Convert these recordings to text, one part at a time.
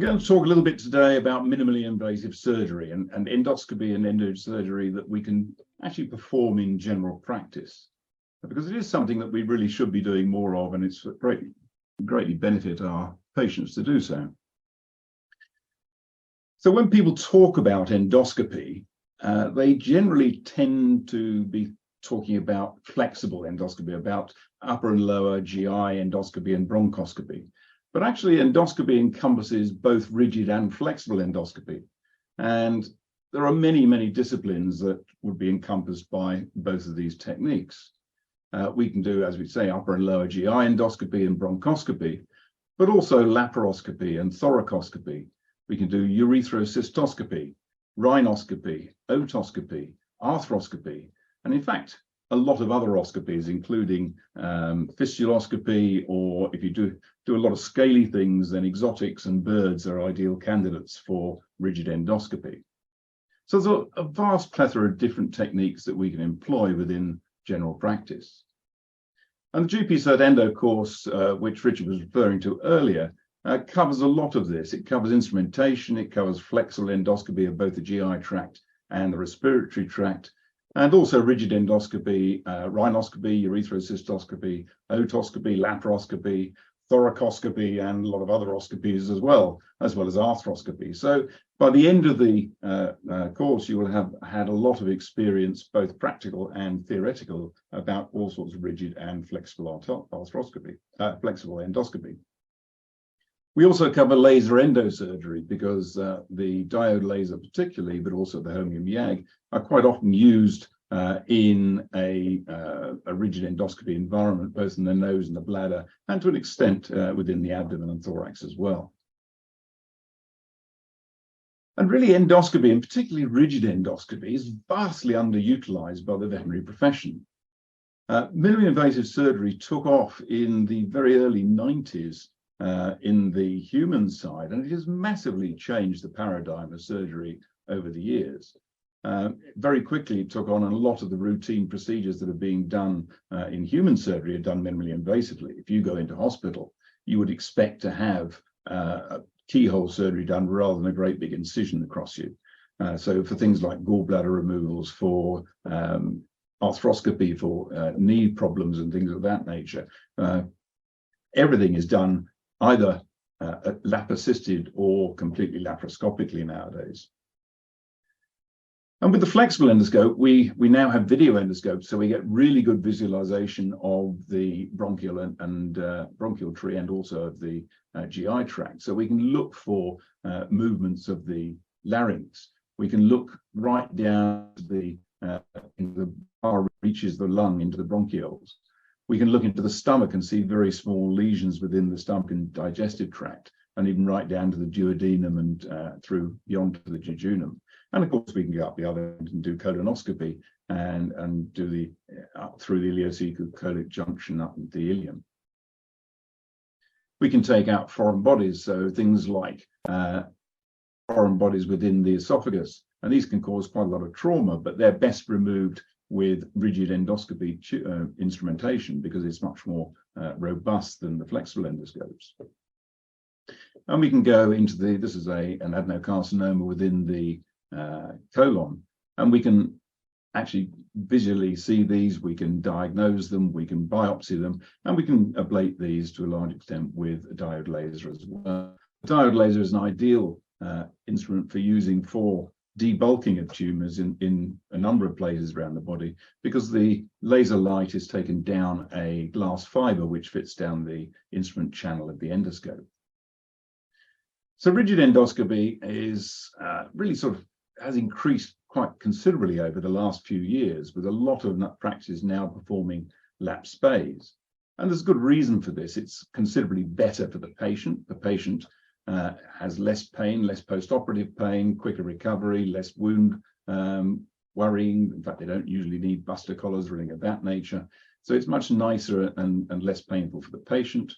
going to talk a little bit today about minimally invasive surgery and endoscopy and endosurgery that we can actually perform in general practice, because it is something that we really should be doing more of, and it's greatly benefit our patients to do so. So when people talk about endoscopy, they generally tend to be talking about flexible endoscopy, about upper and lower GI endoscopy and bronchoscopy. But actually, endoscopy encompasses both rigid and flexible endoscopy. And there are many, many disciplines that would be encompassed by both of these techniques. We can do, as we say, upper and lower GI endoscopy and bronchoscopy, but also laparoscopy and thoracoscopy. We can do urethrocytoscopy, rhinoscopy, otoscopy, arthroscopy, and in fact, a lot of other oscopies, including fistuloscopy, or if you do a lot of scaly things, then exotics and birds are ideal candidates for rigid endoscopy. So there's a vast plethora of different techniques that we can employ within general practice. And the GP Cert Endo course, which Richard was referring to earlier, covers a lot of this. It covers instrumentation, it covers flexible endoscopy of both the GI tract and the respiratory tract, and also rigid endoscopy, rhinoscopy, urethrocytoscopy, otoscopy, laparoscopy, thoracoscopy, and a lot of other oscopies as well as arthroscopy. So by the end of the course, you will have had a lot of experience, both practical and theoretical, about all sorts of rigid and flexible flexible endoscopy. We also cover laser endosurgery because the diode laser particularly, but also the holmium YAG, are quite often used in a rigid endoscopy environment, both in the nose and the bladder, and to an extent within the abdomen and thorax as well. And really, endoscopy, and particularly rigid endoscopy, is vastly underutilized by the veterinary profession. Minimally invasive surgery took off in the very early 90s in the human side, and it has massively changed the paradigm of surgery over the years. Very quickly, it took on, and a lot of the routine procedures that are being done in human surgery are done minimally invasively. If you go into hospital, you would expect to have a keyhole surgery done rather than a great big incision across you. So for things like gallbladder removals, for arthroscopy, for knee problems and things of that nature, everything is done either lap-assisted or completely laparoscopically nowadays. And with the flexible endoscope, we now have video endoscopes, so we get really good visualization of the bronchial and bronchial tree, and also of the GI tract. So we can look for movements of the larynx. We can look right down to the far reaches the lung into the bronchioles. We can look into the stomach and see very small lesions within the stomach and digestive tract, and even right down to the duodenum and through beyond to the jejunum. And of course, we can go up the other end and do colonoscopy and do the up through the ileocecal junction up into the ileum. We can take out foreign bodies, so things like foreign bodies within the esophagus, and these can cause quite a lot of trauma, but they're best removed with rigid endoscopy instrumentation because it's much more robust than the flexible endoscopes. And we can go into this is an adenocarcinoma within the colon, and we can actually visually see these, we can diagnose them, we can biopsy them, and we can ablate these to a large extent with a diode laser as well. The diode laser is an ideal instrument for using for debulking of tumors in a number of places around the body, because the laser light is taken down a glass fiber which fits down the instrument channel of the endoscope. So rigid endoscopy is really sort of has increased quite considerably over the last few years, with a lot of practices now performing lap spays. And there's good reason for this. It's considerably better for the patient. The patient has less pain, less post-operative pain, quicker recovery, less wound worrying. In fact, they don't usually need buster collars or anything of that nature. So it's much nicer and less painful for the patient.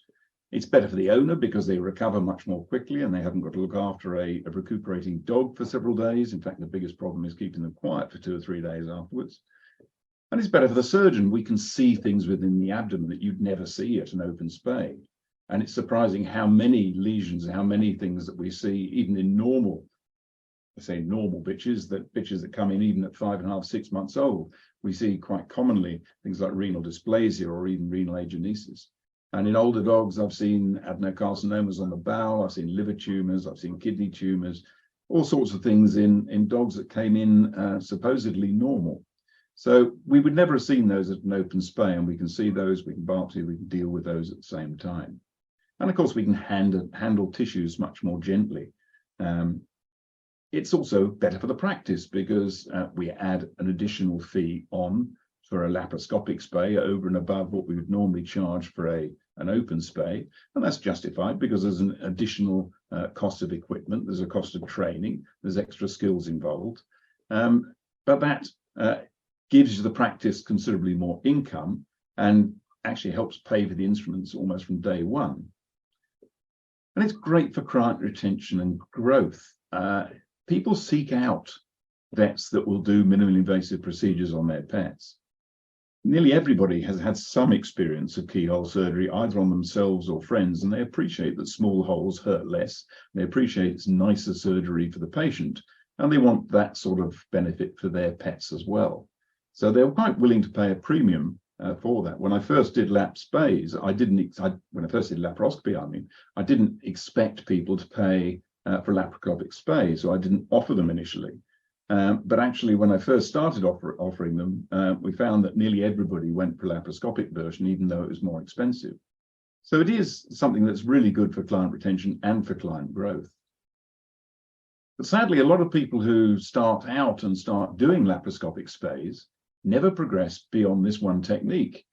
It's better for the owner because they recover much more quickly and they haven't got to look after a recuperating dog for several days. In fact, the biggest problem is keeping them quiet for 2 or 3 days afterwards. And it's better for the surgeon. We can see things within the abdomen that you'd never see at an open spay. And it's surprising how many lesions, how many things that we see, even in normal, I say normal bitches that come in even at 5.5, 6 months old. We see quite commonly things like renal dysplasia or even renal agenesis. And in older dogs, I've seen adenocarcinomas on the bowel, I've seen liver tumors, I've seen kidney tumors, all sorts of things in dogs that came in supposedly normal. So we would never have seen those at an open spay, and we can see those, we can biopsy, we can deal with those at the same time. And of course, we can handle tissues much more gently. It's also better for the practice because we add an additional fee on for a laparoscopic spay over and above what we would normally charge for an open spay. And that's justified because there's an additional cost of equipment, there's a cost of training, there's extra skills involved. But that gives you the practice considerably more income and actually helps pay for the instruments almost from day one. And it's great for client retention and growth. People seek out vets that will do minimally invasive procedures on their pets. Nearly everybody has had some experience of keyhole surgery, either on themselves or friends, and they appreciate that small holes hurt less. They appreciate it's nicer surgery for the patient, and they want that sort of benefit for their pets as well. So they're quite willing to pay a premium for that. When I first did lap spays, when I first did laparoscopy, I didn't expect people to pay for laparoscopic spay, so I didn't offer them initially. But actually, when I first started offering them, we found that nearly everybody went for laparoscopic version, even though it was more expensive. So it is something that's really good for client retention and for client growth. But sadly, a lot of people who start out and start doing laparoscopic spays never progress beyond this one technique.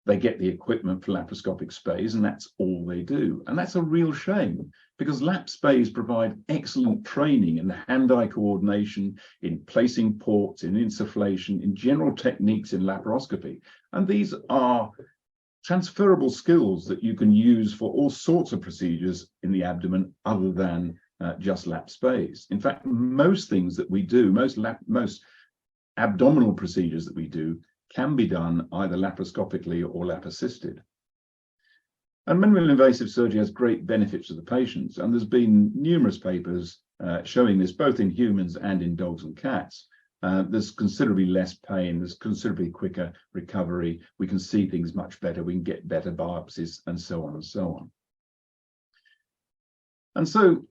They get the equipment for laparoscopic spays, and that's all they do. And that's a real shame, because lap spays provide excellent training in hand-eye coordination, in placing ports, in insufflation, in general techniques in laparoscopy. And these are transferable skills that you can use for all sorts of procedures in the abdomen other than just lap spays. In fact, most things that we do, most abdominal procedures that we do, can be done either laparoscopically or lap assisted. And minimally invasive surgery has great benefits to the patients, and there's been numerous papers showing this both in humans and in dogs and cats. There's considerably less pain, there's considerably quicker recovery, we can see things much better, we can get better biopsies, and so on and so on. And so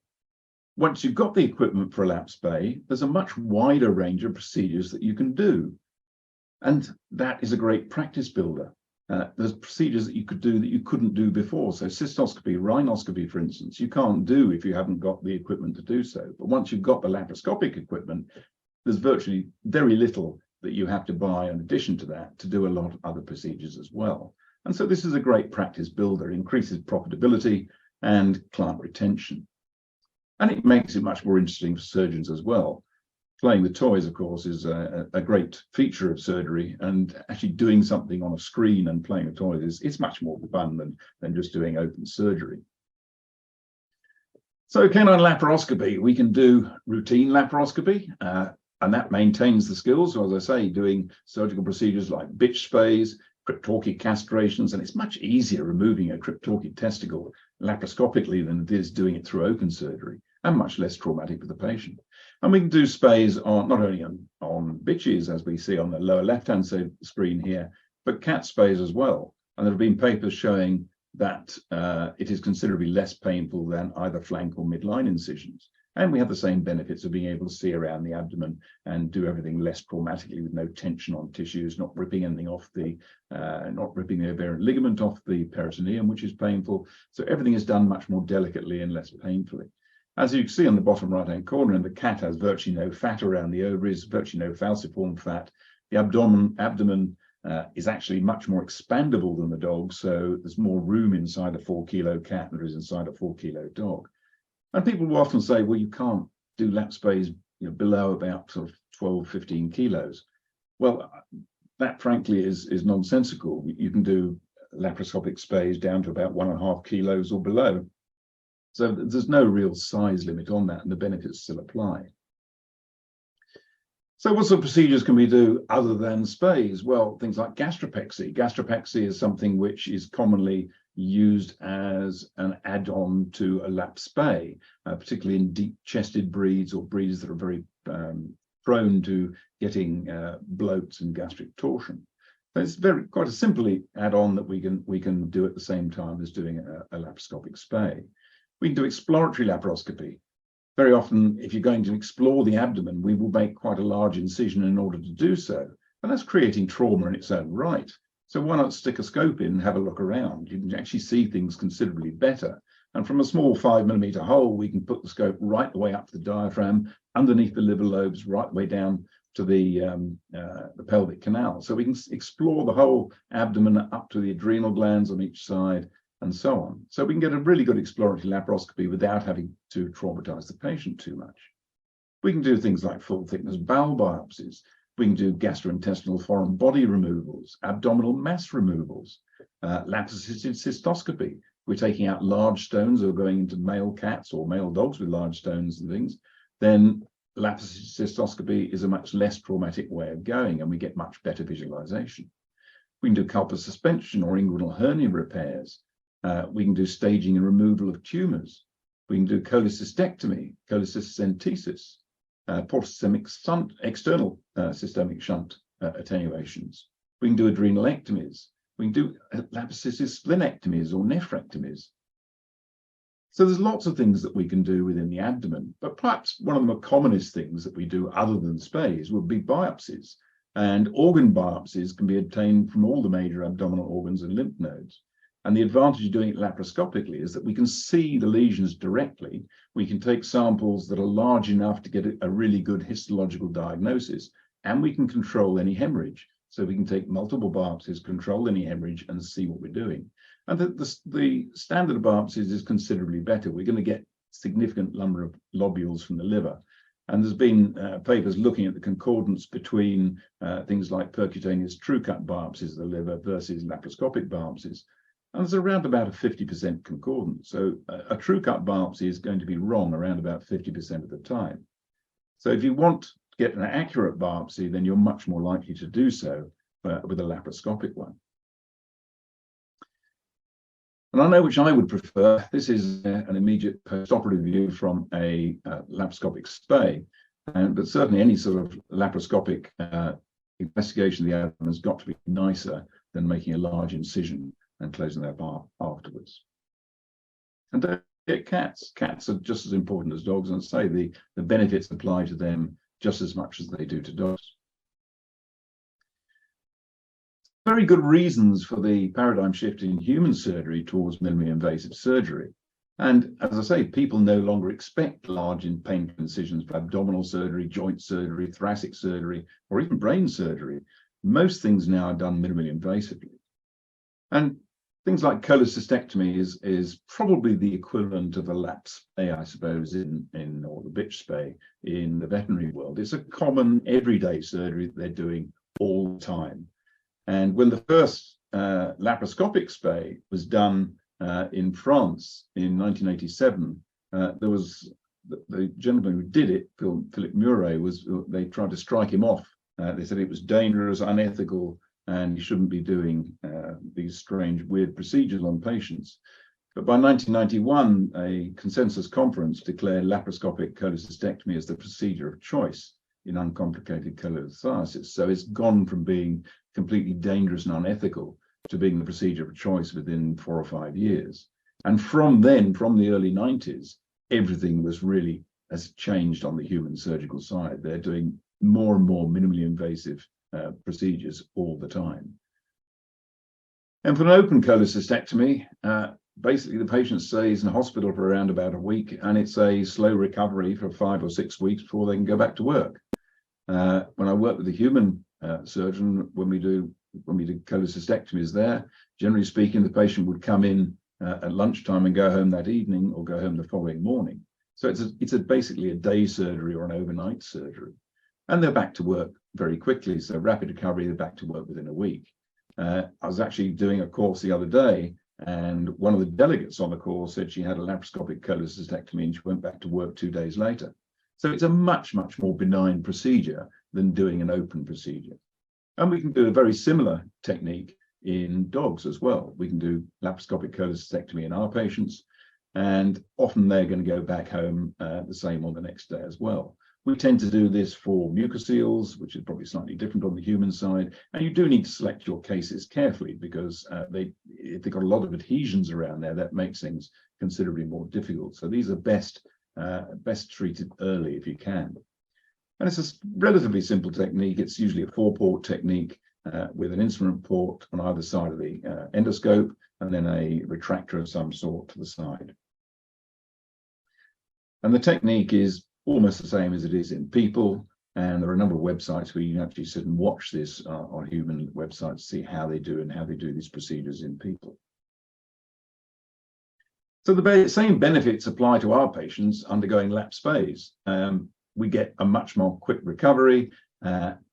once you've got the equipment for a lap spay, there's a much wider range of procedures that you can do. And that is a great practice builder. There's procedures that you could do that you couldn't do before. So cystoscopy, rhinoscopy, for instance, you can't do if you haven't got the equipment to do so. But once you've got the laparoscopic equipment, there's virtually very little that you have to buy in addition to that to do a lot of other procedures as well. And so this is a great practice builder, increases profitability and client retention. And it makes it much more interesting for surgeons as well. Playing with toys, of course, is a great feature of surgery, and actually doing something on a screen and playing with toys it's much more fun than just doing open surgery. So canine laparoscopy, we can do routine laparoscopy, and that maintains the skills. So as I say, doing surgical procedures like bitch spays, cryptorchic castrations, and it's much easier removing a cryptorchic testicle laparoscopically than it is doing it through open surgery, and much less traumatic for the patient. And we can do spays not only on bitches, as we see on the lower left-hand side of the screen here, but cat spays as well. And there have been papers showing that it is considerably less painful than either flank or midline incisions. And we have the same benefits of being able to see around the abdomen and do everything less traumatically with no tension on tissues, not ripping anything off not ripping the aberrant ligament off the peritoneum, which is painful. So everything is done much more delicately and less painfully. As you can see on the bottom right-hand corner, and the cat has virtually no fat around the ovaries, virtually no falciform fat. The abdomen is actually much more expandable than the dog, so there's more room inside a 4-kilo cat than there is inside a 4-kilo dog. And people will often say, well, you can't do lap spays below about sort of 12, 15 kilos. Well, that frankly is nonsensical. You can do laparoscopic spays down to about 1.5 kilos or below. So there's no real size limit on that, and the benefits still apply. So what sort of procedures can we do other than spays? Well, things like gastropexy. Gastropexy is something which is commonly used as an add-on to a lap spay, particularly in deep-chested breeds or breeds that are very prone to getting bloats and gastric torsion. So it's quite a simply add-on that we can do at the same time as doing a laparoscopic spay. We can do exploratory laparoscopy. Very often, if you're going to explore the abdomen, we will make quite a large incision in order to do so, and that's creating trauma in its own right. So why not stick a scope in and have a look around? You can actually see things considerably better. And from a small 5mm hole, we can put the scope right the way up to the diaphragm, underneath the liver lobes, right the way down to the pelvic canal. So we can explore the whole abdomen up to the adrenal glands on each side and so on. So we can get a really good exploratory laparoscopy without having to traumatize the patient too much. We can do things like full thickness bowel biopsies. We can do gastrointestinal foreign body removals, abdominal mass removals, lap-assisted cystoscopy. We're taking out large stones or going into male cats or male dogs with large stones and things. Then lap-assisted cystoscopy is a much less traumatic way of going, and we get much better visualization. We can do culpus suspension or inguinal hernia repairs. We can do staging and removal of tumors. We can do cholecystectomy, cholecystentesis, portosystemic shunt, external systemic shunt attenuations. We can do adrenalectomies. We can do lap-assisted splenectomies or nephrectomies. So there's lots of things that we can do within the abdomen, but perhaps one of the more commonest things that we do other than spays would be biopsies. And organ biopsies can be obtained from all the major abdominal organs and lymph nodes. And the advantage of doing it laparoscopically is that we can see the lesions directly. We can take samples that are large enough to get a really good histological diagnosis, and we can control any hemorrhage. So we can take multiple biopsies, control any hemorrhage, and see what we're doing. And the standard of biopsies is considerably better. We're going to get significant number of lobules from the liver. And there's been papers looking at the concordance between things like percutaneous true cut biopsies of the liver versus laparoscopic biopsies. And there's around about a 50% concordance. So a true cut biopsy is going to be wrong around about 50% of the time. So if you want to get an accurate biopsy, then you're much more likely to do so with a laparoscopic one. And I know which I would prefer. This is an immediate post-operative view from a laparoscopic spay, but certainly any sort of laparoscopic investigation of the abdomen has got to be nicer than making a large incision and closing that bar afterwards. And don't get cats. Cats are just as important as dogs, and say the benefits apply to them just as much as they do to dogs. Very good reasons for the paradigm shift in human surgery towards minimally invasive surgery. And as I say, people no longer expect large and painful incisions for abdominal surgery, joint surgery, thoracic surgery, or even brain surgery. Most things now are done minimally invasively. And things like cholecystectomy is probably the equivalent of a lap spay, I suppose, or the bitch spay in the veterinary world. It's a common everyday surgery that they're doing all the time. And when the first laparoscopic spay was done in France in 1987, there was the gentleman who did it, Philippe Muret, they tried to strike him off. They said it was dangerous, unethical, and you shouldn't be doing these strange, weird procedures on patients. But by 1991, a consensus conference declared laparoscopic cholecystectomy as the procedure of choice in uncomplicated cholelithiasis. So it's gone from being completely dangerous and unethical to being the procedure of choice within 4 or 5 years. And from then, from the early 90s, everything has changed on the human surgical side. They're doing more and more minimally invasive procedures all the time. And for an open cholecystectomy, basically the patient stays in hospital for around about a week, and it's a slow recovery for 5 or 6 weeks before they can go back to work. When I work with a human surgeon, when we do cholecystectomies there, generally speaking, the patient would come in at lunchtime and go home that evening or go home the following morning. So it's basically a day surgery or an overnight surgery. And they're back to work very quickly. So rapid recovery, they're back to work within a week. I was actually doing a course the other day, and one of the delegates on the course said she had a laparoscopic cholecystectomy and she went back to work 2 days later. So it's a much, much more benign procedure than doing an open procedure. And we can do a very similar technique in dogs as well. We can do laparoscopic cholecystectomy in our patients, and often they're going to go back home the same on the next day as well. We tend to do this for mucoceles, which is probably slightly different on the human side. And you do need to select your cases carefully, because if they've got a lot of adhesions around there, that makes things considerably more difficult. So these are best treated early if you can. And it's a relatively simple technique. It's usually a 4-port technique with an instrument port on either side of the endoscope, and then a retractor of some sort to the side. And the technique is almost the same as it is in people, and there are a number of websites where you can actually sit and watch this on human websites to see how they do these procedures in people. So the same benefits apply to our patients undergoing lap spays. We get a much more quick recovery.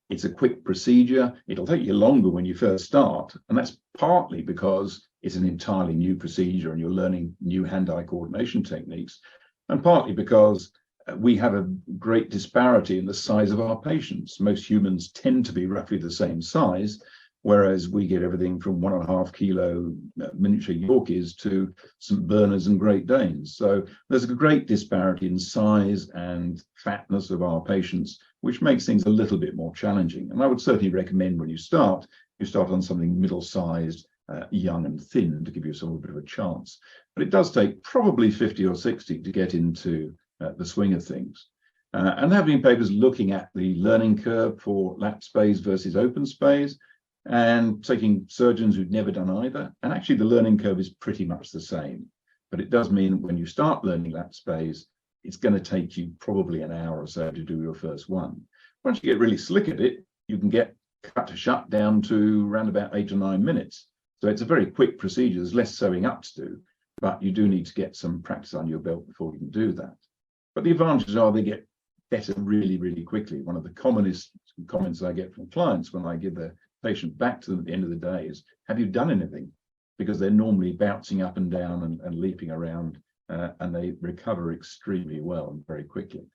It's a quick procedure. It'll take you longer when you first start, and that's partly because it's an entirely new procedure and you're learning new hand-eye coordination techniques, and partly because we have a great disparity in the size of our patients. Most humans tend to be roughly the same size, whereas we get everything from 1.5 kilo miniature Yorkies to St. Bernards and Great Danes. So there's a great disparity in size and fatness of our patients, which makes things a little bit more challenging. And I would certainly recommend when you start on something middle-sized, young and thin, to give yourself a bit of a chance. But it does take probably 50 or 60 to get into the swing of things. And there have been papers looking at the learning curve for lap spays versus open spays, and taking surgeons who'd never done either. And actually the learning curve is pretty much the same. But it does mean when you start learning lap spays, it's going to take you probably an hour or so to do your first one. Once you get really slick at it, you can get cut to shut down to around about 8 or 9 minutes. So it's a very quick procedure. There's less sewing up to do, but you do need to get some practice on your belt before you can do that. But the advantages are they get better really, really quickly. One of the commonest comments I get from clients when I give the patient back to them at the end of the day is, have you done anything? Because they're normally bouncing up and down and leaping around, and they recover extremely well and very quickly.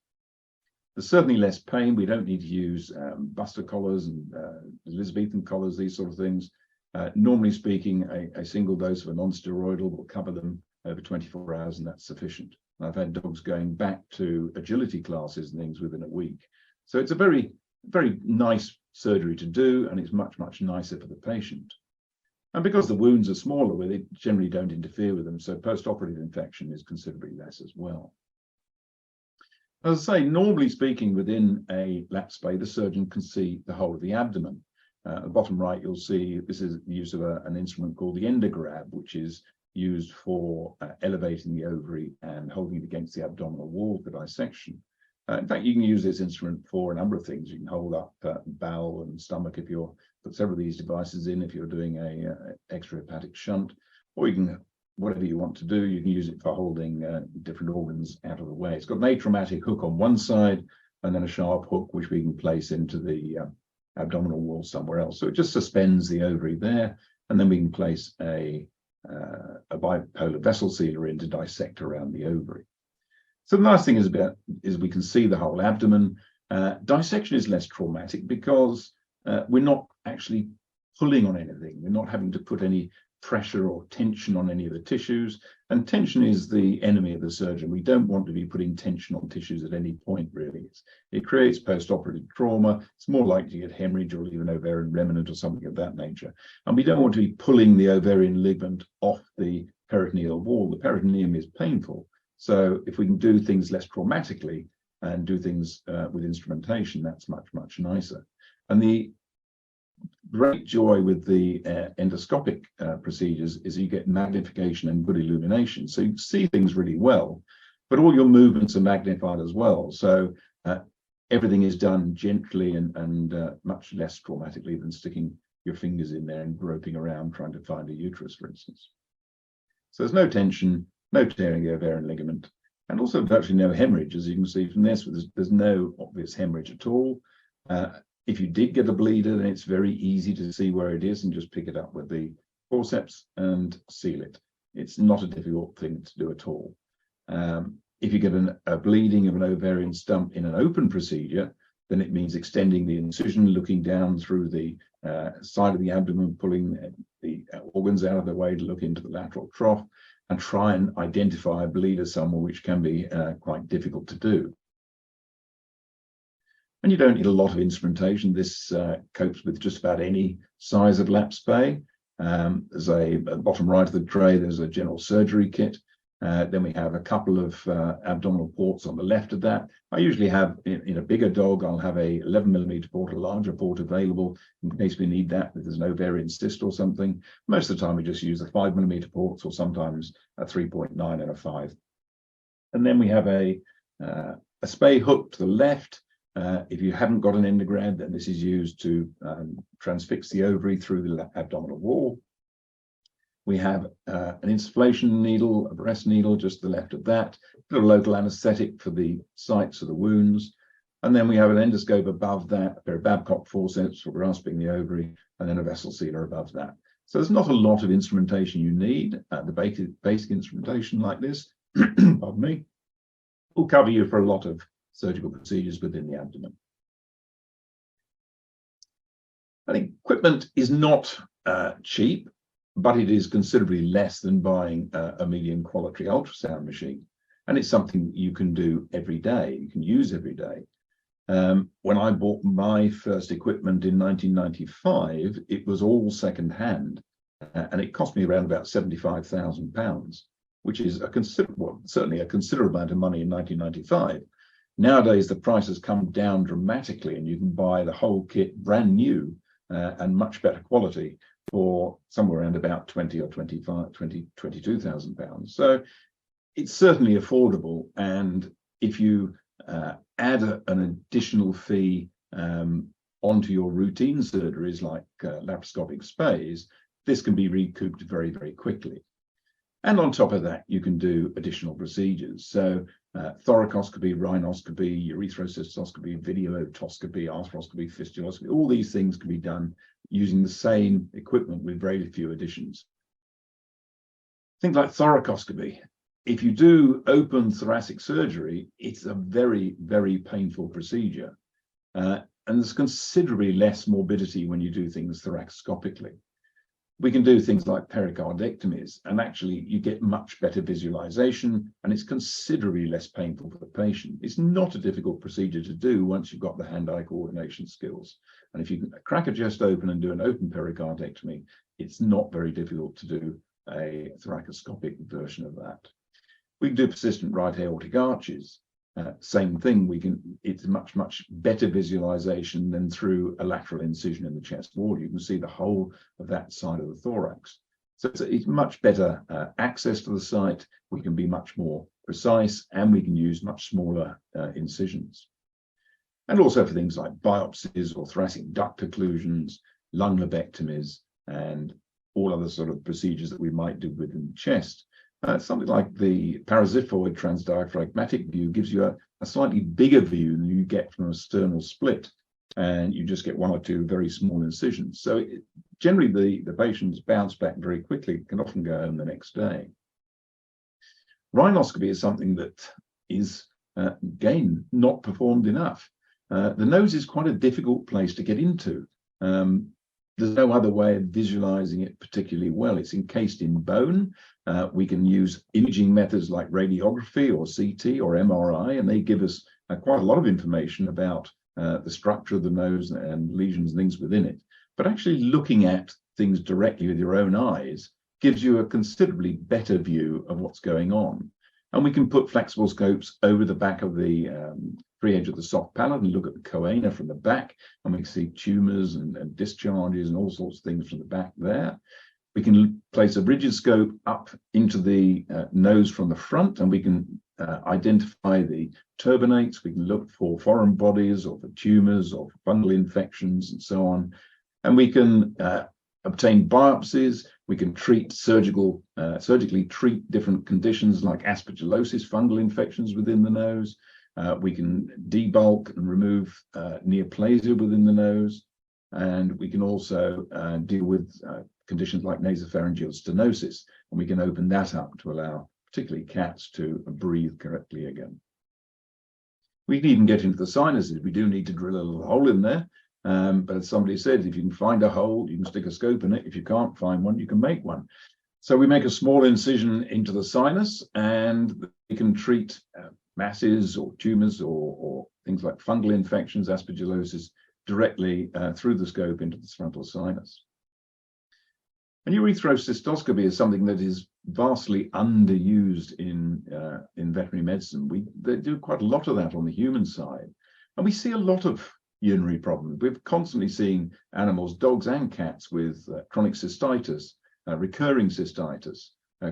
There's certainly less pain. We don't need to use buster collars and Elizabethan collars, these sort of things. Normally speaking, a single dose of a non-steroidal will cover them over 24 hours, and that's sufficient. And I've had dogs going back to agility classes and things within a week. So it's a very, very nice surgery to do, and it's much, much nicer for the patient. And because the wounds are smaller, they generally don't interfere with them, so post-operative infection is considerably less as well. As I say, normally speaking, within a lap spay, the surgeon can see the whole of the abdomen. At the bottom right, you'll see this is the use of an instrument called the endograb, which is used for elevating the ovary and holding it against the abdominal wall for dissection. In fact, you can use this instrument for a number of things. You can hold up bowel and stomach if you're put several of these devices in if you're doing a extrahepatic shunt, or you can, whatever you want to do, you can use it for holding different organs out of the way. It's got an atraumatic hook on one side and then a sharp hook which we can place into the abdominal wall somewhere else. So it just suspends the ovary there, and then we can place a bipolar vessel sealer in to dissect around the ovary. So the nice thing is we can see the whole abdomen. Dissection is less traumatic because we're not actually pulling on anything. We're not having to put any pressure or tension on any of the tissues. And tension is the enemy of the surgeon. We don't want to be putting tension on tissues at any point, really. It creates post-operative trauma. It's more likely to get hemorrhage or even ovarian remnant or something of that nature. And we don't want to be pulling the ovarian ligament off the peritoneal wall. The peritoneum is painful. So if we can do things less traumatically and do things with instrumentation, that's much, much nicer. And the great joy with the endoscopic procedures is you get magnification and good illumination. So you see things really well, but all your movements are magnified as well. So everything is done gently and much less traumatically than sticking your fingers in there and groping around trying to find a uterus, for instance. So there's no tension, no tearing the ovarian ligament, and also virtually no hemorrhage, as you can see from this. There's no obvious hemorrhage at all. If you did get a bleeder, then it's very easy to see where it is and just pick it up with the forceps and seal it. It's not a difficult thing to do at all. If you get a bleeding of an ovarian stump in an open procedure, then it means extending the incision, looking down through the side of the abdomen, pulling the organs out of the way to look into the lateral trough and try and identify a bleeder somewhere, which can be quite difficult to do. And you don't need a lot of instrumentation. This copes with just about any size of lap spay. There's at the bottom right of the tray, there's a general surgery kit. Then we have a couple of abdominal ports on the left of that. I usually have, in a bigger dog, I'll have a 11mm port, a larger port available in case we need that, if there's an ovarian cyst or something. Most of the time we just use the 5mm ports, or sometimes a 3.9 and a 5. And then we have a spay hook to the left. If you haven't got an endograd, then this is used to transfix the ovary through the abdominal wall. We have an insufflation needle, a breast needle, just to the left of that, a local anesthetic for the sites of the wounds. And then we have an endoscope above that, a pair of Babcock forceps for grasping the ovary, and then a vessel sealer above that. So there's not a lot of instrumentation you need. The basic instrumentation like this, pardon me, will cover you for a lot of surgical procedures within the abdomen. I think equipment is not cheap, but it is considerably less than buying a medium quality ultrasound machine. And it's something you can do every day, you can use every day. When I bought my first equipment in 1995, it was all second-hand, and it cost me around about £75,000, which is certainly a considerable amount of money in 1995. Nowadays, the price has come down dramatically, and you can buy the whole kit brand new and much better quality for somewhere around about £22,000. So it's certainly affordable. And if you add an additional fee onto your routine surgeries like laparoscopic spays, this can be recouped very, very quickly. And on top of that, you can do additional procedures. So thoracoscopy, rhinoscopy, erythrocystoscopy, videotoscopy, arthroscopy, fistuloscopy, all these things can be done using the same equipment with very few additions. Things like thoracoscopy. If you do open thoracic surgery, it's a very, very painful procedure. And there's considerably less morbidity when you do things thoracoscopically. We can do things like pericardectomies, and actually you get much better visualization, and it's considerably less painful for the patient. It's not a difficult procedure to do once you've got the hand-eye coordination skills. And if you can crack a chest open and do an open pericardectomy, it's not very difficult to do a thoracoscopic version of that. We can do persistent right aortic arches. Same thing, it's much, much better visualization than through a lateral incision in the chest wall. You can see the whole of that side of the thorax. So it's much better access to the site. We can be much more precise, and we can use much smaller incisions. And also for things like biopsies or thoracic duct occlusions, lung lobectomies, and all other sort of procedures that we might do within the chest. Something like the parasiphoid transdiaphragmatic view gives you a slightly bigger view than you get from a sternal split, and you just get one or two very small incisions. So generally the patients bounce back very quickly, can often go home the next day. Rhinoscopy is something that is, again, not performed enough. The nose is quite a difficult place to get into. There's no other way of visualizing it particularly well. It's encased in bone. We can use imaging methods like radiography or CT or MRI, and they give us quite a lot of information about the structure of the nose and lesions and things within it. But actually looking at things directly with your own eyes gives you a considerably better view of what's going on. And we can put flexible scopes over the back of the free edge of the soft palate and look at the choana from the back, and we can see tumors and discharges and all sorts of things from the back there. We can place a rigid scope up into the nose from the front, and we can identify the turbinates. We can look for foreign bodies or for tumors or for fungal infections and so on. And we can obtain biopsies. We can treat surgically treat different conditions like aspergillosis, fungal infections within the nose. We can debulk and remove neoplasia within the nose. And we can also deal with conditions like nasopharyngeal stenosis, and we can open that up to allow particularly cats to breathe correctly again. We can even get into the sinuses. We do need to drill a little hole in there. But as somebody said, if you can find a hole, you can stick a scope in it. If you can't find one, you can make one. So we make a small incision into the sinus, and we can treat masses or tumors or things like fungal infections, aspergillosis, directly through the scope into the frontal sinus. And urethrocytoscopy is something that is vastly underused in veterinary medicine. They do quite a lot of that on the human side, and we see a lot of urinary problems. We're constantly seeing animals, dogs and cats, with chronic cystitis, recurring cystitis,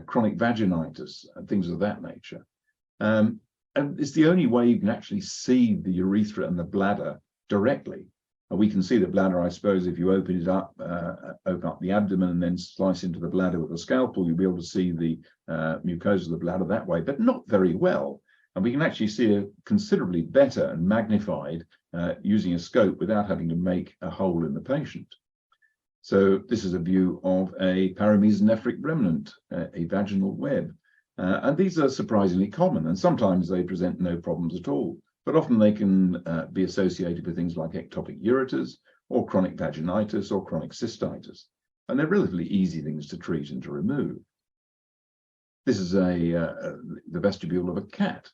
chronic vaginitis, and things of that nature. And it's the only way you can actually see the urethra and the bladder directly. And we can see the bladder, I suppose, if you open it up, open up the abdomen and then slice into the bladder with a scalpel, you'll be able to see the mucosa of the bladder that way, but not very well. And we can actually see it considerably better and magnified using a scope without having to make a hole in the patient. So this is a view of a paramesonephric remnant, a vaginal web. And these are surprisingly common, and sometimes they present no problems at all. But often they can be associated with things like ectopic ureters or chronic vaginitis or chronic cystitis. And they're relatively easy things to treat and to remove. This is the vestibule of a cat.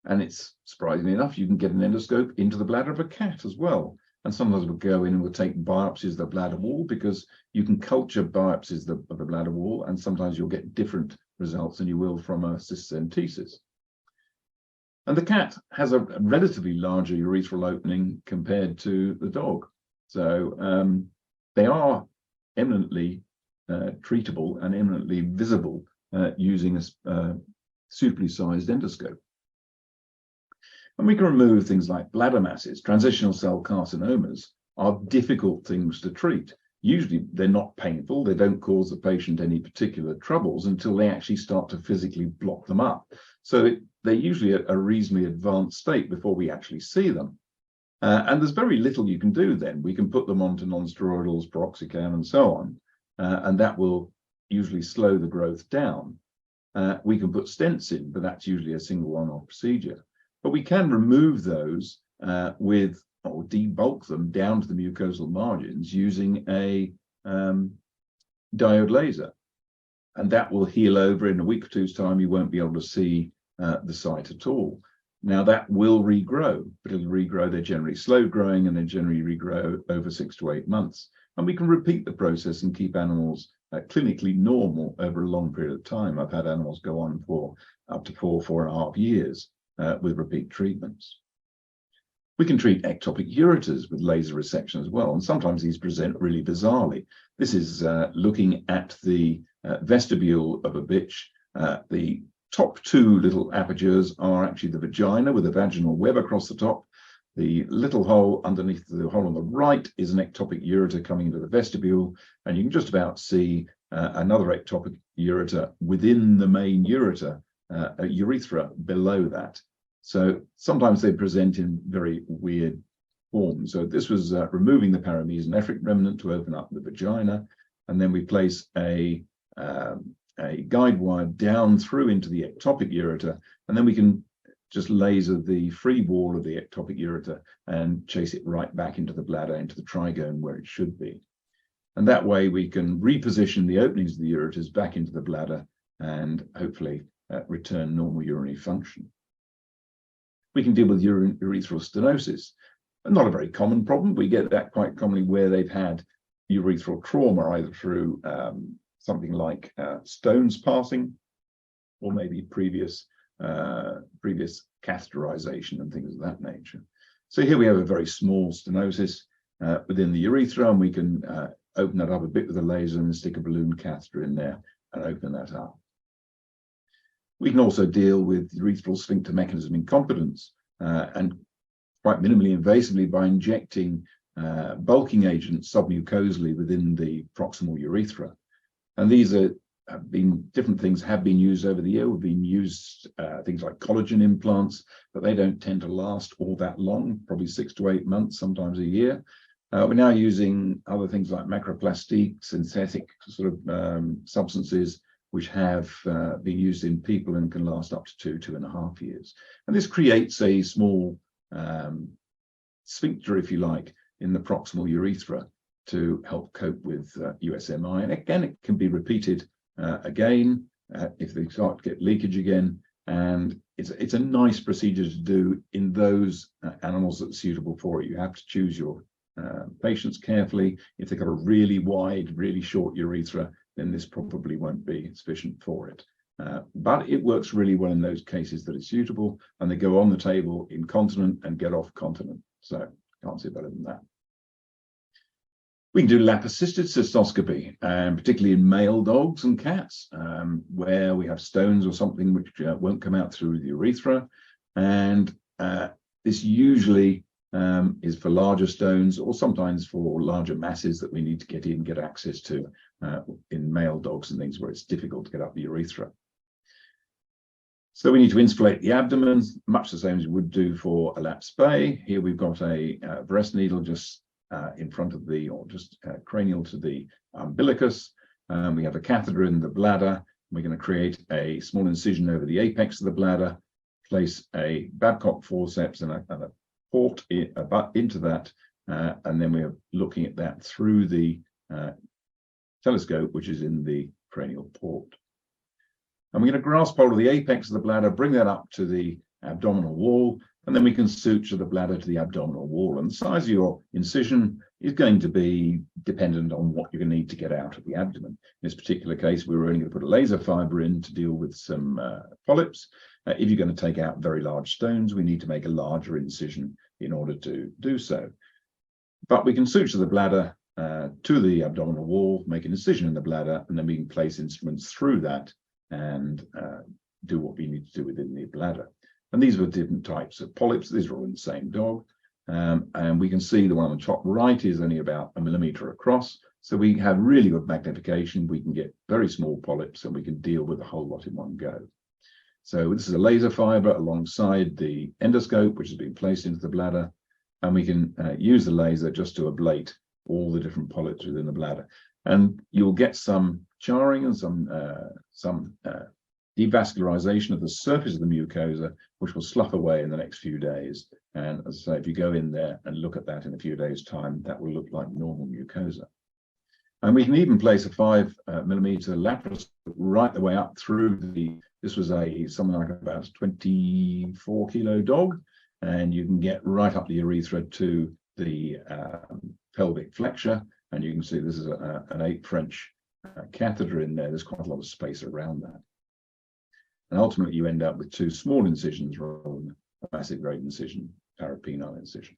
And it's, surprisingly enough, you can get an endoscope into the bladder of a cat as well. And sometimes we'll go in and we'll take biopsies of the bladder wall, because you can culture biopsies of the bladder wall, and sometimes you'll get different results than you will from a cystentesis. And the cat has a relatively larger urethral opening compared to the dog. So they are eminently treatable and eminently visible using a suitably sized endoscope. And we can remove things like bladder masses. Transitional cell carcinomas are difficult things to treat. Usually they're not painful. They don't cause the patient any particular troubles until they actually start to physically block them up. So they're usually at a reasonably advanced state before we actually see them. And there's very little you can do then. We can put them onto non-steroidals, piroxicam, and so on, and that will usually slow the growth down. We can put stents in, but that's usually a single one-off procedure. But we can remove those or debulk them down to the mucosal margins using a diode laser. And that will heal over in a week or two's time. You won't be able to see the site at all. Now that will regrow, but it'll regrow. They're generally slow growing, and they generally regrow over 6 to 8 months. And we can repeat the process and keep animals clinically normal over a long period of time. I've had animals go on for up to 4.5 years with repeat treatments. We can treat ectopic ureters with laser resection as well, and sometimes these present really bizarrely. This is looking at the vestibule of a bitch. The top 2 little apertures are actually the vagina with a vaginal web across the top. The little hole underneath the hole on the right is an ectopic ureter coming into the vestibule, and you can just about see another ectopic ureter within the main ureter, a urethra below that. So sometimes they present in very weird forms. So this was removing the paramesonephric remnant to open up the vagina, and then we place a guide wire down through into the ectopic ureter, and then we can just laser the free wall of the ectopic ureter and chase it right back into the bladder, into the trigone where it should be. And that way we can reposition the openings of the ureters back into the bladder and hopefully return normal urinary function. We can deal with urethral stenosis. Not a very common problem. We get that quite commonly where they've had urethral trauma, either through something like stones passing, or maybe previous catheterization and things of that nature. So here we have a very small stenosis within the urethra, and we can open that up a bit with a laser and stick a balloon catheter in there and open that up. We can also deal with urethral sphincter mechanism incompetence and quite minimally invasively by injecting bulking agents submucosally within the proximal urethra. And these different things have been used over the year. We've been used things like collagen implants, but they don't tend to last all that long, probably 6 to 8 months, sometimes a year. We're now using other things like macroplastic, synthetic sort of substances which have been used in people and can last up to 2.5 years. And this creates a small sphincter, if you like, in the proximal urethra to help cope with USMI. And again, it can be repeated again if they start to get leakage again. And it's a nice procedure to do in those animals that are suitable for it. You have to choose your patients carefully. If they've got a really wide, really short urethra, then this probably won't be sufficient for it. But it works really well in those cases that it's suitable, and they go on the table incontinent and get off continent. So can't see better than that. We can do lap-assisted cystoscopy, particularly in male dogs and cats, where we have stones or something which won't come out through the urethra. And this usually is for larger stones, or sometimes for larger masses that we need to get access to in male dogs and things where it's difficult to get up the urethra. So we need to insufflate the abdomen, much the same as we would do for a lap spay. Here we've got a breast needle just in front of the, or just cranial to the umbilicus. We have a catheter in the bladder. We're going to create a small incision over the apex of the bladder, place a Babcock forceps and a port into that, and then we're looking at that through the telescope, which is in the cranial port. And we're going to grasp hold of the apex of the bladder, bring that up to the abdominal wall, and then we can suture the bladder to the abdominal wall. And the size of your incision is going to be dependent on what you're going to need to get out of the abdomen. In this particular case, we were only going to put a laser fiber in to deal with some polyps. If you're going to take out very large stones, we need to make a larger incision in order to do so. But we can suture the bladder to the abdominal wall, make an incision in the bladder, and then we can place instruments through that and do what we need to do within the bladder. And these were different types of polyps. These are all in the same dog. And we can see the one on the top right is only about 1 millimeter across. So we have really good magnification. We can get very small polyps and we can deal with a whole lot in one go. So this is a laser fiber alongside the endoscope, which has been placed into the bladder. And we can use the laser just to ablate all the different polyps within the bladder. And you'll get some charring and some devascularization of the surface of the mucosa, which will slough away in the next few days. And as I say, if you go in there and look at that in a few days' time, that will look like normal mucosa. And we can even place a 5 millimeter laparoscope right the way up through the, this was something like about a 24 kilo dog, and you can get right up the urethra to the pelvic flexure. And you can see this is an 8 French catheter in there. There's quite a lot of space around that. And ultimately, you end up with 2 small incisions rather than a massive grade incision, parapenile incision.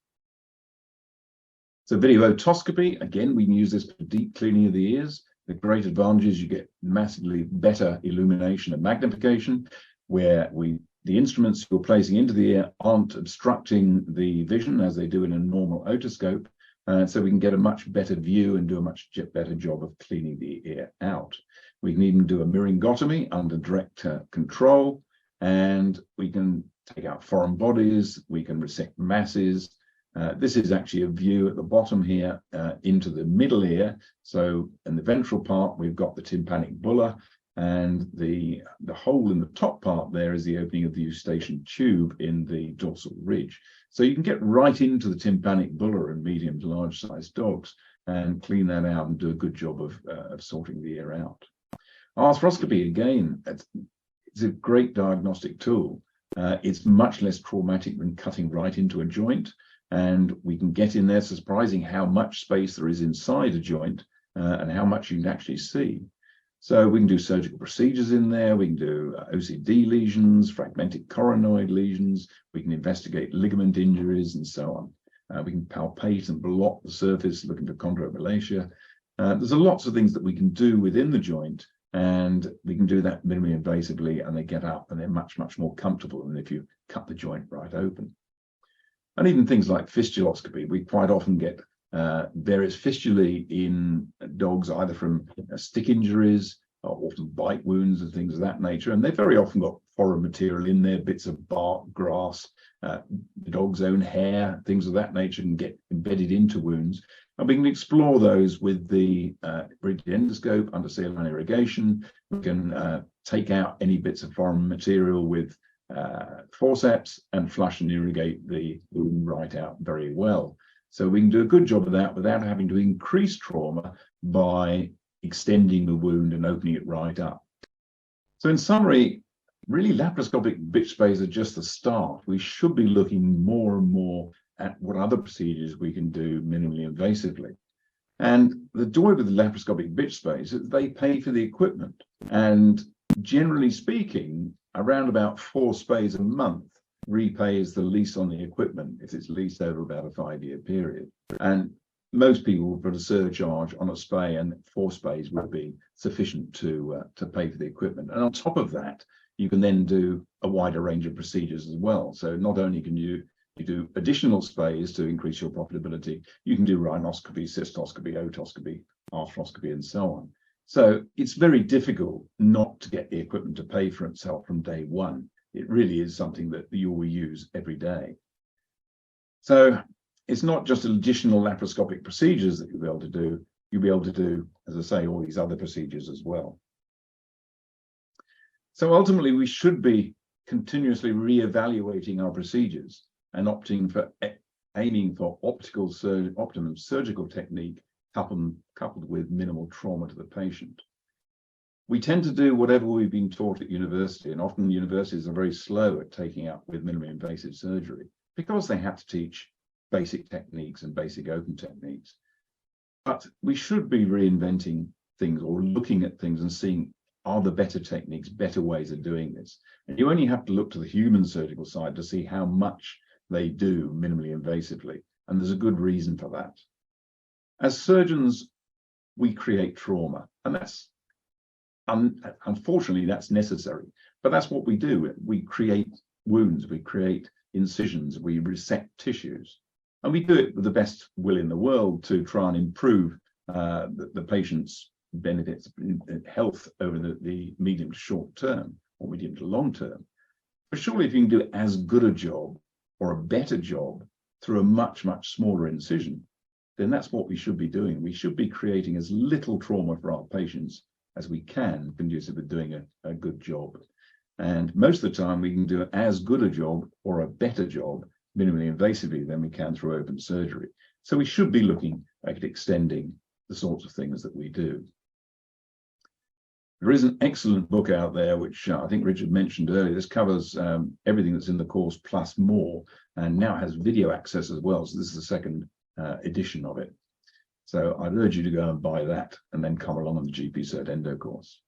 So video otoscopy, again, we can use this for deep cleaning of the ears. The great advantage is you get massively better illumination and magnification, where the instruments you're placing into the ear aren't obstructing the vision as they do in a normal otoscope. So we can get a much better view and do a much better job of cleaning the ear out. We can even do a myringotomy under direct control, and we can take out foreign bodies, we can resect masses. This is actually a view at the bottom here into the middle ear. So in the ventral part, we've got the tympanic bulla, and the hole in the top part there is the opening of the eustachian tube in the dorsal ridge. So you can get right into the tympanic bulla in medium to large sized dogs and clean that out and do a good job of sorting the ear out. Arthroscopy, again, it's a great diagnostic tool. It's much less traumatic than cutting right into a joint, and we can get in there. It's surprising how much space there is inside a joint and how much you can actually see. So we can do surgical procedures in there. We can do OCD lesions, fragmented coronoid lesions. We can investigate ligament injuries and so on. We can palpate and block the surface, looking for chondromalacia. There's lots of things that we can do within the joint, and we can do that minimally invasively, and they get up and they're much, much more comfortable than if you cut the joint right open. And even things like fistuloscopy, we quite often get various fistulae in dogs, either from stick injuries or often bite wounds and things of that nature. And they've very often got foreign material in there, bits of bark, grass, the dog's own hair, things of that nature can get embedded into wounds. And we can explore those with the bridged endoscope under saline irrigation. We can take out any bits of foreign material with forceps and flush and irrigate the wound right out very well. So we can do a good job of that without having to increase trauma by extending the wound and opening it right up. So in summary, really laparoscopic bitch spays are just the start. We should be looking more and more at what other procedures we can do minimally invasively. And the joy with the laparoscopic bitch spays is they pay for the equipment. And generally speaking, around about 4 spays a month repays the lease on the equipment if it's leased over about a 5-year period. And most people will put a surcharge on a spay, and 4 spays would be sufficient to pay for the equipment. And on top of that, you can then do a wider range of procedures as well. So not only can you do additional spays to increase your profitability, you can do rhinoscopy, cystoscopy, otoscopy, arthroscopy, and so on. So it's very difficult not to get the equipment to pay for itself from day one. It really is something that you will use every day. So it's not just additional laparoscopic procedures that you'll be able to do. You'll be able to do, as I say, all these other procedures as well. So ultimately, we should be continuously re-evaluating our procedures and aiming for optimum surgical technique coupled with minimal trauma to the patient. We tend to do whatever we've been taught at university, and often universities are very slow at taking up with minimally invasive surgery because they have to teach basic techniques and basic open techniques. But we should be reinventing things or looking at things and seeing, are there better techniques, better ways of doing this? And you only have to look to the human surgical side to see how much they do minimally invasively. And there's a good reason for that. As surgeons, we create trauma, and that's unfortunately that's necessary, but that's what we do. We create wounds, we create incisions, we resect tissues, and we do it with the best will in the world to try and improve the patient's benefits, health over the medium to short term or medium to long term. But surely if you can do as good a job or a better job through a much, much smaller incision, then that's what we should be doing. We should be creating as little trauma for our patients as we can, conducive with doing a good job. And most of the time we can do as good a job or a better job minimally invasively than we can through open surgery. So we should be looking at extending the sorts of things that we do. There is an excellent book out there, which I think Richard mentioned earlier. This covers everything that's in the course plus more, and now has video access as well. So this is the second edition of it. So I'd urge you to go and buy that and then come along on the GP Cert Endo course.